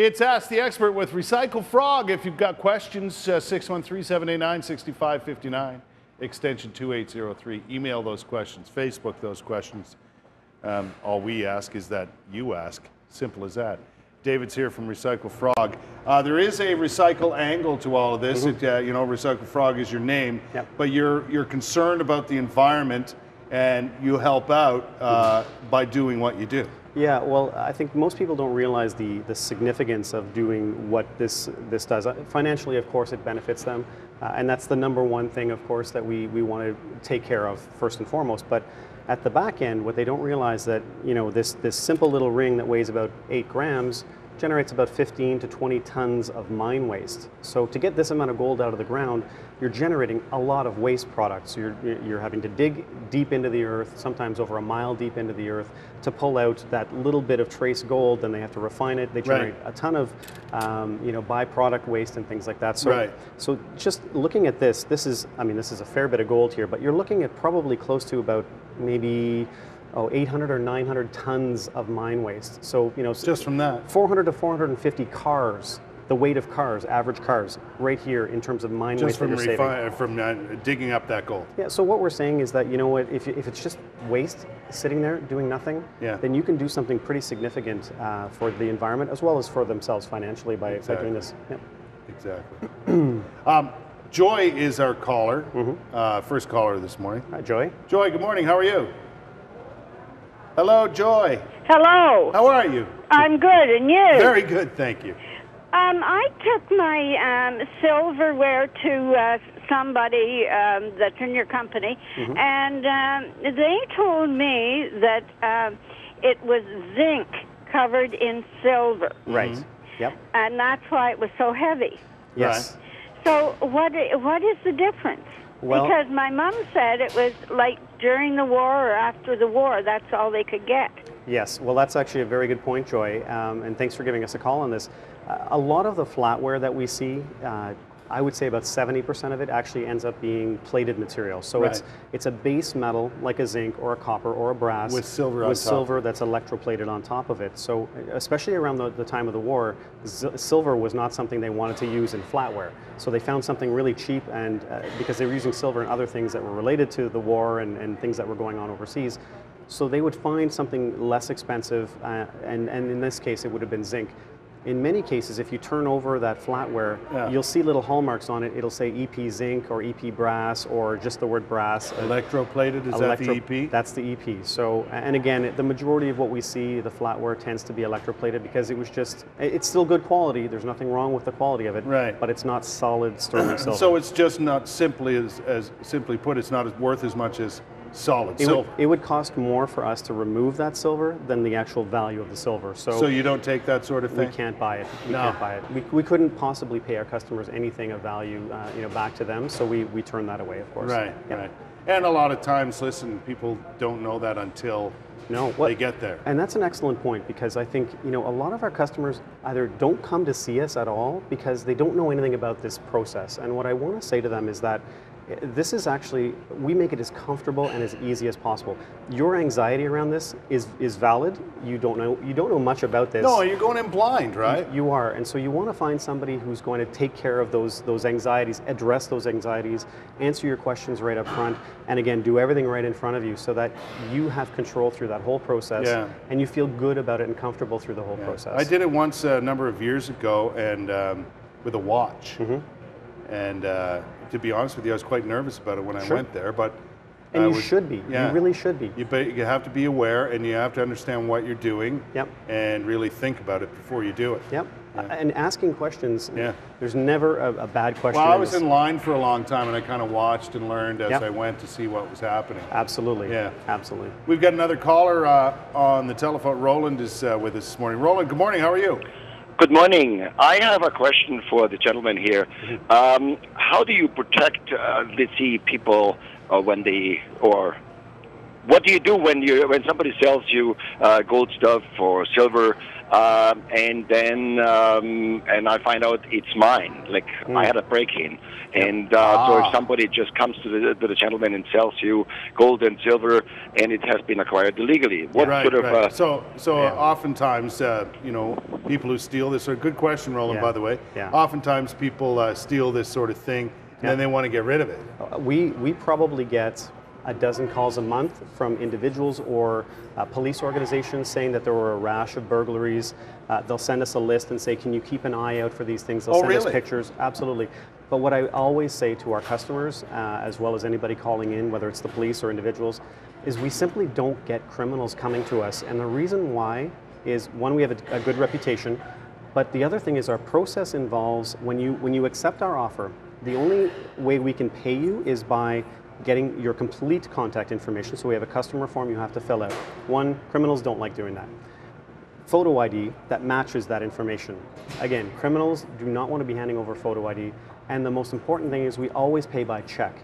It's Ask the Expert with Recycle Frog. If you've got questions, 613-789-6559, extension 2803. Email those questions, Facebook those questions. All we ask is that you ask. Simple as that. David's here from Recycle Frog. There is a recycle angle to all of this. Recycle Frog is your name, but you're concerned about the environment, and you help out by doing what you do. Yeah, well, I think most people don't realize the significance of doing what this does. Financially, of course, it benefits them, and that's the number one thing, of course, that we want to take care of first and foremost. But at the back end, what they don't realize that this simple little ring that weighs about 8 grams generates about 15 to 20 tons of mine waste. So to get this amount of gold out of the ground, you're generating a lot of waste products. You're having to dig deep into the earth, sometimes over a mile deep into the earth, to pull out that little bit of trace gold. Then they have to refine it. They generate a ton of byproduct waste and things like that. So, so just looking at this is a fair bit of gold here, but you're looking at probably close to about maybe 800 or 900 tons of mine waste. So, just from that, 400 to 450 cars, the weight of cars, average cars, right here in terms of mine waste that you're saving. From digging up that gold. Yeah, so what we're saying is that, if it's just waste sitting there doing nothing, then you can do something pretty significant for the environment as well as for themselves financially by doing this. Yep. Exactly. Joy is our caller, first caller this morning. Hi, Joy. Joy, good morning. How are you? Hello, Joy. Hello. How are you? I'm good, and you? Very good, thank you. I took my silverware to somebody that's in your company, and they told me that it was zinc covered in silver. Right. Yep. And that's why it was so heavy. Yes. Right. So what is the difference? Well, because my mom said it was like during the war or after the war, that's all they could get. Yes, well, that's actually a very good point, Joy, and thanks for giving us a call on this. A lot of the flatware that we see, I would say about 70% of it actually ends up being plated material. So it's a base metal like a zinc or a copper or a brass with silver on top. Silver that's electroplated on top of it. So especially around the time of the war, silver was not something they wanted to use in flatware. So they found something really cheap, and because they were using silver and other things that were related to the war and things that were going on overseas. So they would find something less expensive, and in this case it would have been zinc. In many cases, if you turn over that flatware, you'll see little hallmarks on it. It'll say EP zinc or EP brass or just the word brass. Electroplated, is that the EP? That's the EP. So, and again, the majority of what we see, the flatware tends to be electroplated because it's still good quality. There's nothing wrong with the quality of it, but it's not solid sterling silver. So it's just not simply, as simply put, it's not worth as much as solid silver. It would cost more for us to remove that silver than the actual value of the silver. So you don't take that sort of thing? We can't buy it. We can't buy it. We couldn't possibly pay our customers anything of value back to them, so we turn that away, of course. Right. And a lot of times, listen, people don't know that until they get there. And that's an excellent point, because I think a lot of our customers either don't come to see us at all because they don't know anything about this process. And what I want to say to them is that this is actually, we make it as comfortable and as easy as possible. Your anxiety around this is valid. You don't know much about this. No, you're going in blind, right? You are, and so you want to find somebody who's going to take care of those anxieties, address those anxieties, answer your questions right up front, and again, do everything right in front of you so that you have control through that whole process, and you feel good about it and comfortable through the whole process. I did it once a number of years ago, and with a watch, and to be honest with you, I was quite nervous about it when I went there, but you should be. You really should be. You have to be aware, and you have to understand what you're doing, and really think about it before you do it. And asking questions. There's never a bad question. Well, I was in line for a long time, and I kind of watched and learned as I went to see what was happening. Absolutely. Absolutely. We've got another caller on the telephone. Roland is with us this morning. Roland, good morning. How are you? Good morning. I have a question for the gentleman here. How do you protect the sea people when they what do you do when somebody sells you gold stuff or silver, and then and I find out it's mine? Like I had a break-in, and so if somebody just comes to the gentleman and sells you gold and silver, and it has been acquired illegally, what sort of? So oftentimes, you know, people who steal this. A good question, Roland. By the way, oftentimes people steal this sort of thing, and then they want to get rid of it. We probably get a dozen calls a month from individuals or police organizations saying that there were a rash of burglaries. They'll send us a list and say, can you keep an eye out for these things? They'll send us pictures. Absolutely. But what I always say to our customers, as well as anybody calling in, whether it's the police or individuals, is we simply don't get criminals coming to us. And the reason why is, one, we have a good reputation, but the other thing is our process involves, when you accept our offer, the only way we can pay you is by getting your complete contact information. So we have a customer form you have to fill out. One, criminals don't like doing that. Photo ID that matches that information. Again, criminals do not want to be handing over photo ID. And the most important thing is we always pay by check.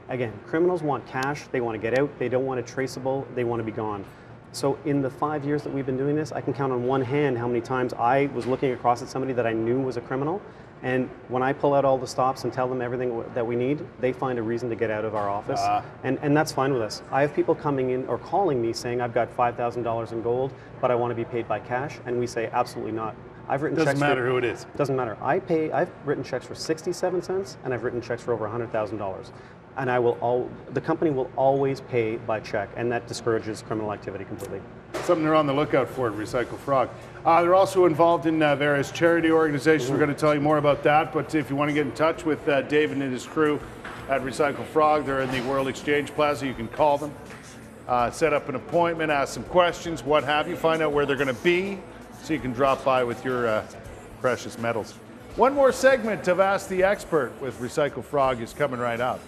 Again, criminals want cash, they want to get out, they don't want it traceable, they want to be gone. So in the 5 years that we've been doing this, I can count on one hand how many times I was looking across at somebody that I knew was a criminal, and when I pull out all the stops and tell them everything that we need, they find a reason to get out of our office, and that's fine with us. I have people coming in or calling me saying, I've got $5,000 in gold, but I want to be paid by cash, and we say, absolutely not. I've written checks. Doesn't matter who it is. Doesn't matter. I've written checks for 67 cents, and I've written checks for over $100,000. And the company will always pay by check, and that discourages criminal activity completely. Something they're on the lookout for at Recycle Frog. They're also involved in various charity organizations. We're going to tell you more about that, but if you want to get in touch with David and his crew at Recycle Frog, they're in the World Exchange Plaza. You can call them, set up an appointment, ask some questions, what have you, find out where they're going to be, so you can drop by with your precious metals. One more segment of Ask the Expert with Recycle Frog is coming right up.